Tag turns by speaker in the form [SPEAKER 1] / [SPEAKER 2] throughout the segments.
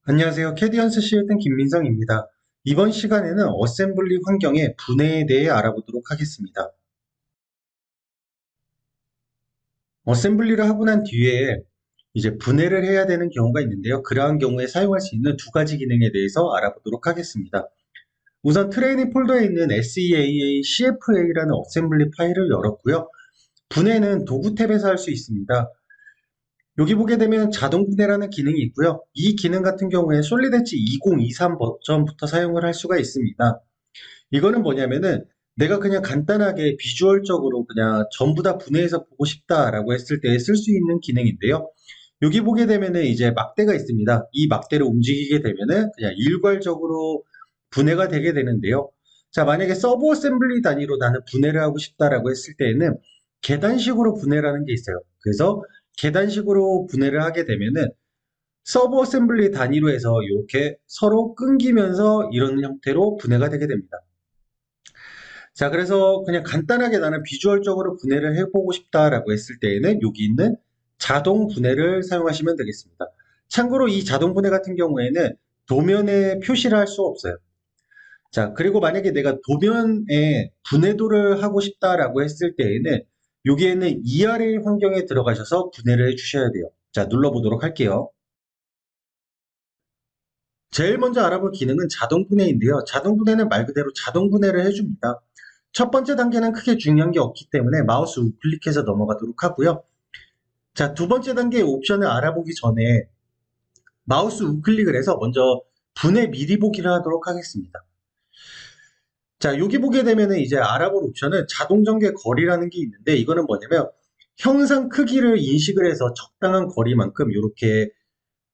[SPEAKER 1] 안녕하세요. 캐디언스 시스템 김민성입니다. 이번 시간에는 어셈블리 환경의 분해에 대해 알아보도록 하겠습니다. 어셈블리를 하고 난 뒤에 이제 분해를 해야 되는 경우가 있는데요. 그러한 경우에 사용할 수 있는 두 가지 기능에 대해서 알아보도록 하겠습니다. 우선 트레이닝 폴더에 있는 SEAA CFA라는 어셈블리 파일을 열었고요. 분해는 도구 탭에서 할 수 있습니다. 여기 보게 되면 자동 분해라는 기능이 있고요. 이 기능 같은 경우에 솔리드 엣지 2023 버전부터 사용을 할 수가 있습니다. 이거는 뭐냐면은 내가 그냥 간단하게 비주얼적으로 그냥 전부 다 분해해서 보고 싶다라고 했을 때 쓸 수 있는 기능인데요. 여기 보게 되면은 이제 막대가 있습니다. 이 막대를 움직이게 되면은 그냥 일괄적으로 분해가 되게 되는데요. 자, 만약에 서브 어셈블리 단위로 나는 분해를 하고 싶다라고 했을 때에는 계단식으로 분해라는 게 있어요. 그래서 계단식으로 분해를 하게 되면은 서브 어셈블리 단위로 해서 이렇게 서로 끊기면서 이런 형태로 분해가 되게 됩니다. 자, 그래서 그냥 간단하게 나는 비주얼적으로 분해를 해보고 싶다라고 했을 때에는 여기 있는 자동 분해를 사용하시면 되겠습니다. 참고로 이 자동 분해 같은 경우에는 도면에 표시를 할 수 없어요. 자, 그리고 만약에 내가 도면에 분해도를 하고 싶다라고 했을 때에는 여기에는 ERA 환경에 들어가셔서 분해를 해주셔야 돼요. 자, 눌러보도록 할게요. 제일 먼저 알아볼 기능은 자동 분해인데요. 자동 분해는 말 그대로 자동 분해를 해줍니다. 첫 번째 단계는 크게 중요한 게 없기 때문에 마우스 우클릭해서 넘어가도록 하고요. 자, 두 번째 단계의 옵션을 알아보기 전에 마우스 우클릭을 해서 먼저 분해 미리 보기를 하도록 하겠습니다. 자, 여기 보게 되면은 이제 알아볼 옵션은 자동 전개 거리라는 게 있는데 이거는 뭐냐면 형상 크기를 인식을 해서 적당한 거리만큼 이렇게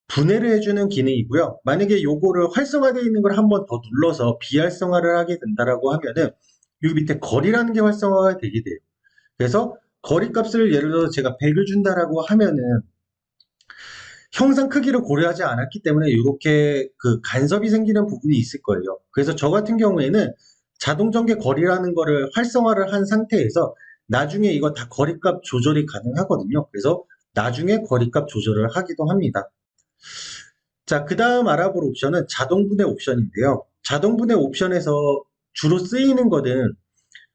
[SPEAKER 1] 분해를 해주는 기능이고요. 만약에 요거를 활성화되어 있는 걸 한번 더 눌러서 비활성화를 하게 된다라고 하면은 여기 밑에 거리라는 게 활성화가 되게 돼요. 그래서 거리 값을 예를 들어서 제가 100을 준다라고 하면은 형상 크기를 고려하지 않았기 때문에 이렇게 그 간섭이 생기는 부분이 있을 거예요. 그래서 저 같은 경우에는 자동 전개 거리라는 거를 활성화를 한 상태에서 나중에 이거 다 거리값 조절이 가능하거든요. 그래서 나중에 거리값 조절을 하기도 합니다. 자, 그 다음 알아볼 옵션은 자동 분해 옵션인데요. 자동 분해 옵션에서 주로 쓰이는 거는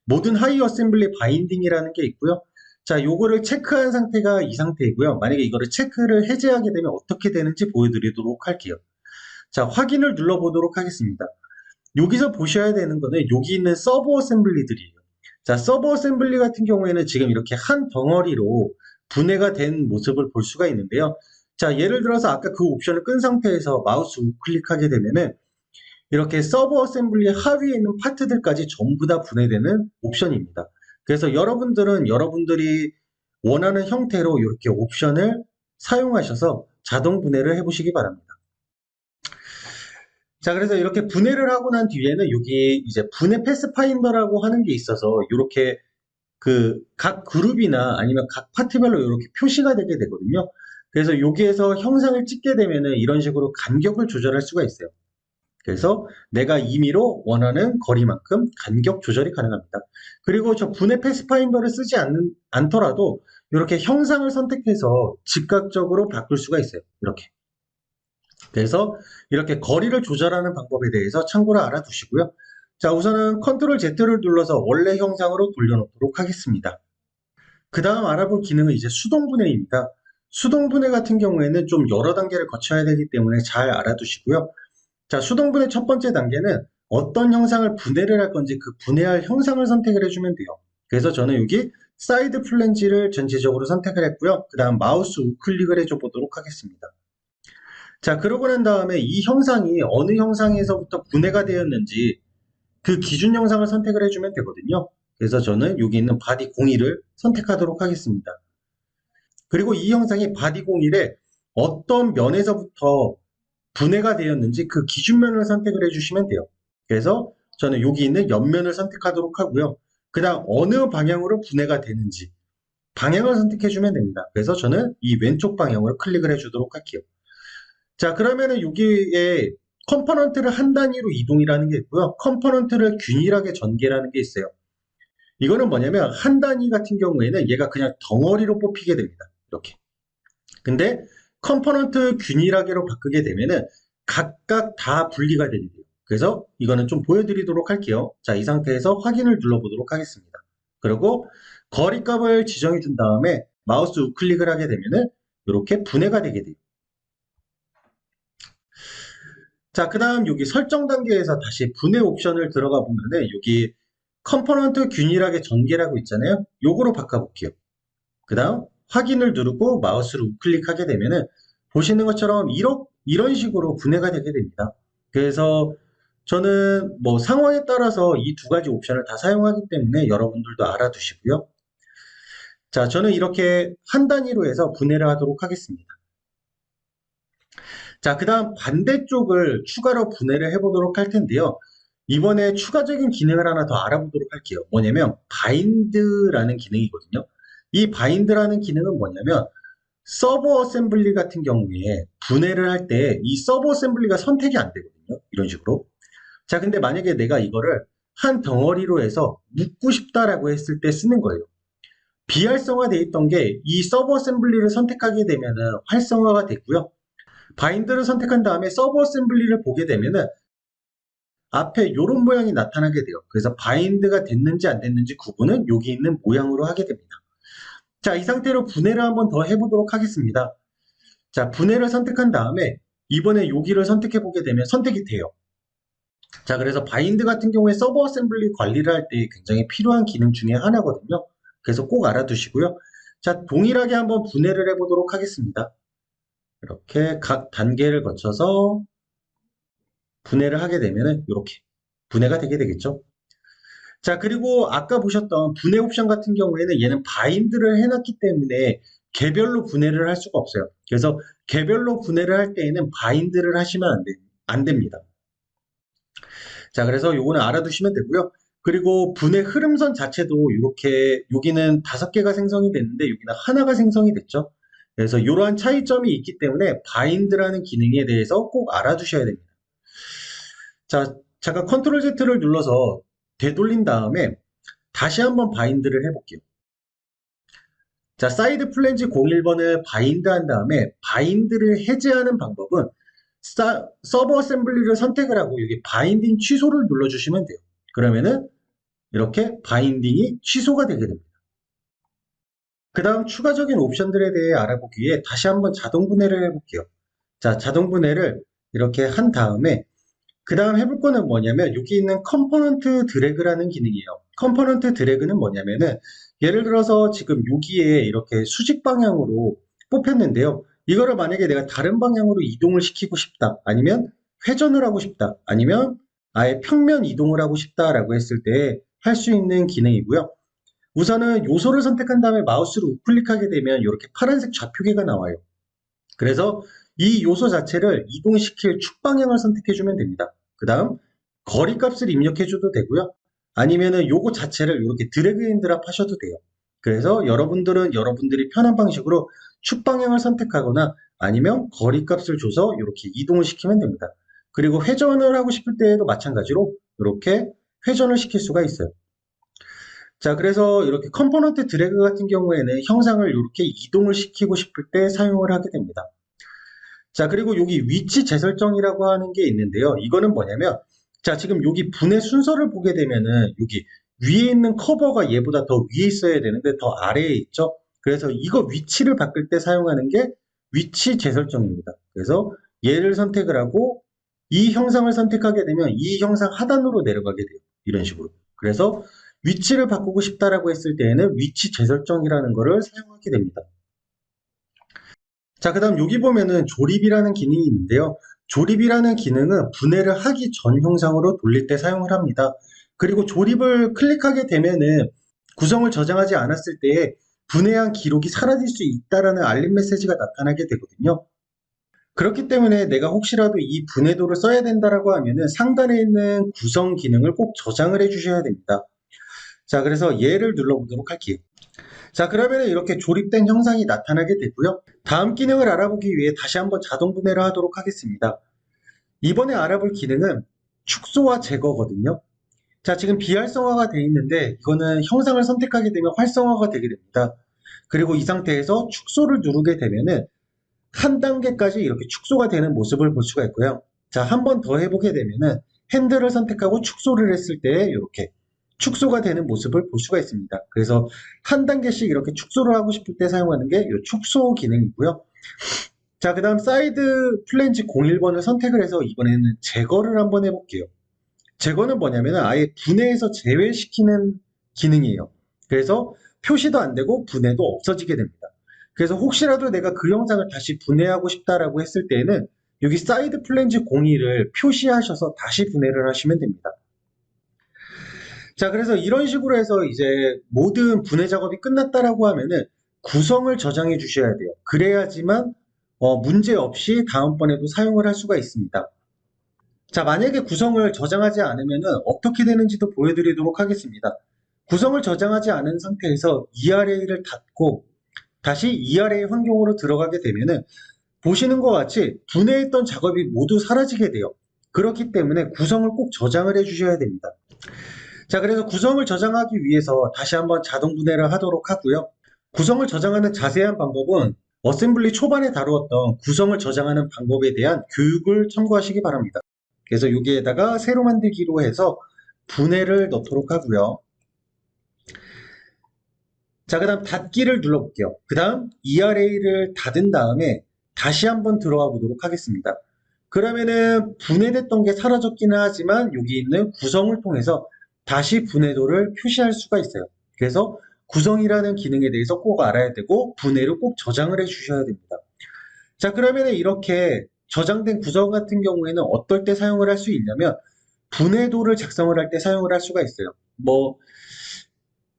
[SPEAKER 1] 모든 하이 어셈블리 바인딩이라는 게 있고요. 자, 요거를 체크한 상태가 이 상태이고요. 만약에 이거를 체크를 해제하게 되면 어떻게 되는지 보여드리도록 할게요. 자, 확인을 눌러보도록 하겠습니다. 여기서 보셔야 되는 거는 여기 있는 서버 어셈블리들이에요. 자, 서버 어셈블리 같은 경우에는 지금 이렇게 한 덩어리로 분해가 된 모습을 볼 수가 있는데요. 자, 예를 들어서 아까 그 옵션을 끈 상태에서 마우스 우클릭하게 되면은 이렇게 서버 어셈블리 하위에 있는 파트들까지 전부 다 분해되는 옵션입니다. 그래서 여러분들은 여러분들이 원하는 형태로 이렇게 옵션을 사용하셔서 자동 분해를 해보시기 바랍니다. 자, 그래서 이렇게 분해를 하고 난 뒤에는 여기 이제 분해 패스파인더라고 하는 게 있어서 이렇게 그 각 그룹이나 아니면 각 파트별로 이렇게 표시가 되게 되거든요. 그래서 여기에서 형상을 찍게 되면은 이런 식으로 간격을 조절할 수가 있어요. 그래서 내가 임의로 원하는 거리만큼 간격 조절이 가능합니다. 그리고 저 분해 패스파인더를 쓰지 않더라도 이렇게 형상을 선택해서 즉각적으로 바꿀 수가 있어요. 이렇게. 그래서 이렇게 거리를 조절하는 방법에 대해서 참고로 알아두시고요. 자, 우선은 컨트롤 Z를 눌러서 원래 형상으로 돌려놓도록 하겠습니다. 그 다음 알아볼 기능은 이제 수동 분해입니다. 수동 분해 같은 경우에는 좀 여러 단계를 거쳐야 되기 때문에 잘 알아두시고요. 자, 수동 분해 첫 번째 단계는 어떤 형상을 분해를 할 건지 그 분해할 형상을 선택을 해주면 돼요. 그래서 저는 여기 사이드 플랜지를 전체적으로 선택을 했고요. 그 다음 마우스 우클릭을 해줘 보도록 하겠습니다. 자, 그러고 난 다음에 이 형상이 어느 형상에서부터 분해가 되었는지 그 기준 형상을 선택을 해주면 되거든요. 그래서 저는 여기 있는 바디 01을 선택하도록 하겠습니다. 그리고 이 형상이 바디 01에 어떤 면에서부터 분해가 되었는지 그 기준면을 선택을 해주시면 돼요. 그래서 저는 여기 있는 옆면을 선택하도록 하고요. 그 다음 어느 방향으로 분해가 되는지 방향을 선택해주면 됩니다. 그래서 저는 이 왼쪽 방향으로 클릭을 해주도록 할게요. 자, 그러면은 여기에 컴포넌트를 한 단위로 이동이라는 게 있고요. 컴포넌트를 균일하게 전개라는 게 있어요. 이거는 뭐냐면 한 단위 같은 경우에는 얘가 그냥 덩어리로 뽑히게 됩니다. 이렇게. 근데 컴포넌트 균일하게로 바꾸게 되면은 각각 다 분리가 되게 돼요. 그래서 이거는 좀 보여드리도록 할게요. 자, 이 상태에서 확인을 눌러보도록 하겠습니다. 그리고 거리값을 지정해 준 다음에 마우스 우클릭을 하게 되면은 이렇게 분해가 되게 돼요. 자, 그 다음 여기 설정 단계에서 다시 분해 옵션을 들어가 보면은 여기 컴포넌트 균일하게 전개라고 있잖아요. 요거로 바꿔볼게요. 그 다음 확인을 누르고 마우스를 우클릭하게 되면은 보시는 것처럼 이런 식으로 분해가 되게 됩니다. 그래서 저는 뭐 상황에 따라서 이 두 가지 옵션을 다 사용하기 때문에 여러분들도 알아두시고요. 자, 저는 이렇게 한 단위로 해서 분해를 하도록 하겠습니다. 자, 그 다음 반대쪽을 추가로 분해를 해보도록 할 텐데요. 이번에 추가적인 기능을 하나 더 알아보도록 할게요. 뭐냐면 바인드라는 기능이거든요. 이 바인드라는 기능은 뭐냐면 서버 어셈블리 같은 경우에 분해를 할 때 이 서버 어셈블리가 선택이 안 되거든요. 이런 식으로. 자, 근데 만약에 내가 이거를 한 덩어리로 해서 묶고 싶다라고 했을 때 쓰는 거예요. 비활성화되어 있던 게 이 서버 어셈블리를 선택하게 되면은 활성화가 됐고요. 바인드를 선택한 다음에 서버 어셈블리를 보게 되면은 앞에 이런 모양이 나타나게 돼요. 그래서 바인드가 됐는지 안 됐는지 구분은 여기 있는 모양으로 하게 됩니다. 자, 이 상태로 분해를 한번 더 해보도록 하겠습니다. 자, 분해를 선택한 다음에 이번에 여기를 선택해 보게 되면 선택이 돼요. 자, 그래서 바인드 같은 경우에 서버 어셈블리 관리를 할 때 굉장히 필요한 기능 중에 하나거든요. 그래서 꼭 알아두시고요. 자, 동일하게 한번 분해를 해보도록 하겠습니다. 이렇게 각 단계를 거쳐서 분해를 하게 되면은 이렇게 분해가 되게 되겠죠. 자, 그리고 아까 보셨던 분해 옵션 같은 경우에는 얘는 바인드를 해놨기 때문에 개별로 분해를 할 수가 없어요. 그래서 개별로 분해를 할 때에는 바인드를 하시면 안 됩니다. 자, 그래서 요거는 알아두시면 되고요. 그리고 분해 흐름선 자체도 이렇게 여기는 5개가 생성이 됐는데 여기는 하나가 생성이 됐죠. 그래서 이러한 차이점이 있기 때문에 바인드라는 기능에 대해서 꼭 알아두셔야 됩니다. 자, 잠깐 컨트롤 Z를 눌러서 되돌린 다음에 다시 한번 바인드를 해볼게요. 자, 사이드 플랜지 01번을 바인드 한 다음에 바인드를 해제하는 방법은 서버 어셈블리를 선택을 하고 여기 바인딩 취소를 눌러주시면 돼요. 그러면은 이렇게 바인딩이 취소가 되게 됩니다. 그 다음 추가적인 옵션들에 대해 알아보기 위해 다시 한번 자동 분해를 해볼게요. 자, 자동 분해를 이렇게 한 다음에 그 다음 해볼 거는 뭐냐면 여기 있는 컴포넌트 드래그라는 기능이에요. 컴포넌트 드래그는 뭐냐면은 예를 들어서 지금 여기에 이렇게 수직 방향으로 뽑혔는데요. 이거를 만약에 내가 다른 방향으로 이동을 시키고 싶다. 아니면 회전을 하고 싶다. 아니면 아예 평면 이동을 하고 싶다라고 했을 때 할 수 있는 기능이고요. 우선은 요소를 선택한 다음에 마우스를 우클릭하게 되면 이렇게 파란색 좌표계가 나와요. 그래서 이 요소 자체를 이동시킬 축 방향을 선택해주면 됩니다. 그 다음 거리값을 입력해줘도 되고요. 아니면은 요거 자체를 이렇게 드래그 앤 드랍 하셔도 돼요. 그래서 여러분들은 여러분들이 편한 방식으로 축 방향을 선택하거나 아니면 거리값을 줘서 이렇게 이동을 시키면 됩니다. 그리고 회전을 하고 싶을 때에도 마찬가지로 이렇게 회전을 시킬 수가 있어요. 자, 그래서 이렇게 컴포넌트 드래그 같은 경우에는 형상을 이렇게 이동을 시키고 싶을 때 사용을 하게 됩니다. 자, 그리고 여기 위치 재설정이라고 하는 게 있는데요. 이거는 뭐냐면, 자, 지금 여기 분해 순서를 보게 되면은 여기 위에 있는 커버가 얘보다 더 위에 있어야 되는데 더 아래에 있죠. 그래서 이거 위치를 바꿀 때 사용하는 게 위치 재설정입니다. 그래서 얘를 선택을 하고 이 형상을 선택하게 되면 이 형상 하단으로 내려가게 돼요. 이런 식으로. 그래서 위치를 바꾸고 싶다라고 했을 때에는 위치 재설정이라는 거를 사용하게 됩니다. 자, 그 다음 여기 보면은 조립이라는 기능이 있는데요. 조립이라는 기능은 분해를 하기 전 형상으로 돌릴 때 사용을 합니다. 그리고 조립을 클릭하게 되면은 구성을 저장하지 않았을 때 분해한 기록이 사라질 수 있다라는 알림 메시지가 나타나게 되거든요. 그렇기 때문에 내가 혹시라도 이 분해도를 써야 된다라고 하면은 상단에 있는 구성 기능을 꼭 저장을 해 주셔야 됩니다. 자, 그래서 얘를 눌러보도록 할게요. 자, 그러면 이렇게 조립된 형상이 나타나게 되고요. 다음 기능을 알아보기 위해 다시 한번 자동 분해를 하도록 하겠습니다. 이번에 알아볼 기능은 축소와 제거거든요. 자, 지금 비활성화가 되어 있는데 이거는 형상을 선택하게 되면 활성화가 되게 됩니다. 그리고 이 상태에서 축소를 누르게 되면은 한 단계까지 이렇게 축소가 되는 모습을 볼 수가 있고요. 자, 한 번 더 해보게 되면은 핸들을 선택하고 축소를 했을 때 이렇게 축소가 되는 모습을 볼 수가 있습니다. 그래서 한 단계씩 이렇게 축소를 하고 싶을 때 사용하는 게 이 축소 기능이고요. 자, 그 다음 사이드 플랜지 01번을 선택을 해서 이번에는 제거를 한번 해볼게요. 제거는 뭐냐면은 아예 분해해서 제외시키는 기능이에요. 그래서 표시도 안 되고 분해도 없어지게 됩니다. 그래서 혹시라도 내가 그 영상을 다시 분해하고 싶다라고 했을 때에는 여기 사이드 플랜지 02를 표시하셔서 다시 분해를 하시면 됩니다. 자, 그래서 이런 식으로 해서 이제 모든 분해 작업이 끝났다라고 하면은 구성을 저장해 주셔야 돼요. 그래야지만 문제 없이 다음번에도 사용을 할 수가 있습니다. 자, 만약에 구성을 저장하지 않으면은 어떻게 되는지도 보여드리도록 하겠습니다. 구성을 저장하지 않은 상태에서 ERA를 닫고 다시 ERA 환경으로 들어가게 되면은 보시는 것 같이 분해했던 작업이 모두 사라지게 돼요. 그렇기 때문에 구성을 꼭 저장을 해 주셔야 됩니다. 자, 그래서 구성을 저장하기 위해서 다시 한번 자동 분해를 하도록 하고요. 구성을 저장하는 자세한 방법은 어셈블리 초반에 다루었던 구성을 저장하는 방법에 대한 교육을 참고하시기 바랍니다. 그래서 여기에다가 새로 만들기로 해서 분해를 넣도록 하고요. 자, 그 다음 닫기를 눌러볼게요. 그 다음 ERA를 닫은 다음에 다시 한번 들어가 보도록 하겠습니다. 그러면은 분해됐던 게 사라졌기는 하지만 여기 있는 구성을 통해서 다시 분해도를 표시할 수가 있어요. 그래서 구성이라는 기능에 대해서 꼭 알아야 되고 분해를 꼭 저장을 해 주셔야 됩니다. 자, 그러면 이렇게 저장된 구성 같은 경우에는 어떨 때 사용을 할 수 있냐면 분해도를 작성을 할 때 사용을 할 수가 있어요.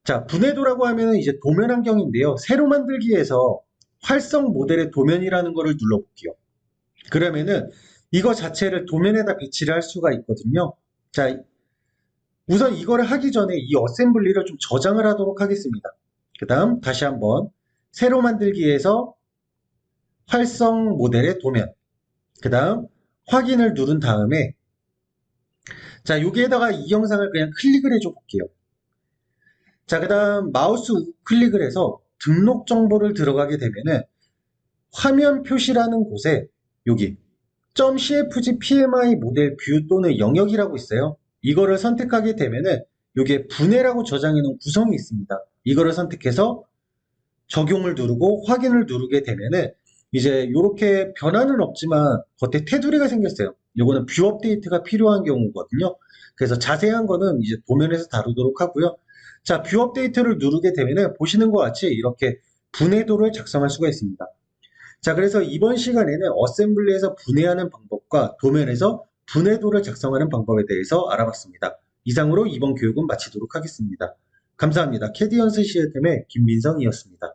[SPEAKER 1] 자, 분해도라고 하면 이제 도면 환경인데요. 새로 만들기에서 활성 모델의 도면이라는 거를 눌러볼게요. 그러면은 이거 자체를 도면에다 배치를 할 수가 있거든요. 자, 우선 이거를 하기 전에 이 어셈블리를 좀 저장을 하도록 하겠습니다. 그 다음 다시 한번 새로 만들기에서 활성 모델의 도면, 그 다음 확인을 누른 다음에 자, 여기에다가 이 영상을 그냥 클릭을 해줘 볼게요. 자, 그 다음 마우스 우클릭을 해서 등록 정보를 들어가게 되면은 화면 표시라는 곳에 여기 .cfg pmi 모델 뷰 또는 영역이라고 있어요. 이거를 선택하게 되면은 여기에 분해라고 저장해 놓은 구성이 있습니다. 이거를 선택해서 적용을 누르고 확인을 누르게 되면은 이제 이렇게 변화는 없지만 겉에 테두리가 생겼어요. 이거는 뷰 업데이트가 필요한 경우거든요. 그래서 자세한 거는 이제 도면에서 다루도록 하고요. 자, 뷰 업데이트를 누르게 되면은 보시는 것 같이 이렇게 분해도를 작성할 수가 있습니다. 자, 그래서 이번 시간에는 어셈블리에서 분해하는 방법과 도면에서 분해도를 작성하는 방법에 대해서 알아봤습니다. 이상으로 이번 교육은 마치도록 하겠습니다. 감사합니다. 캐디 연습 시스템의 김민성이었습니다.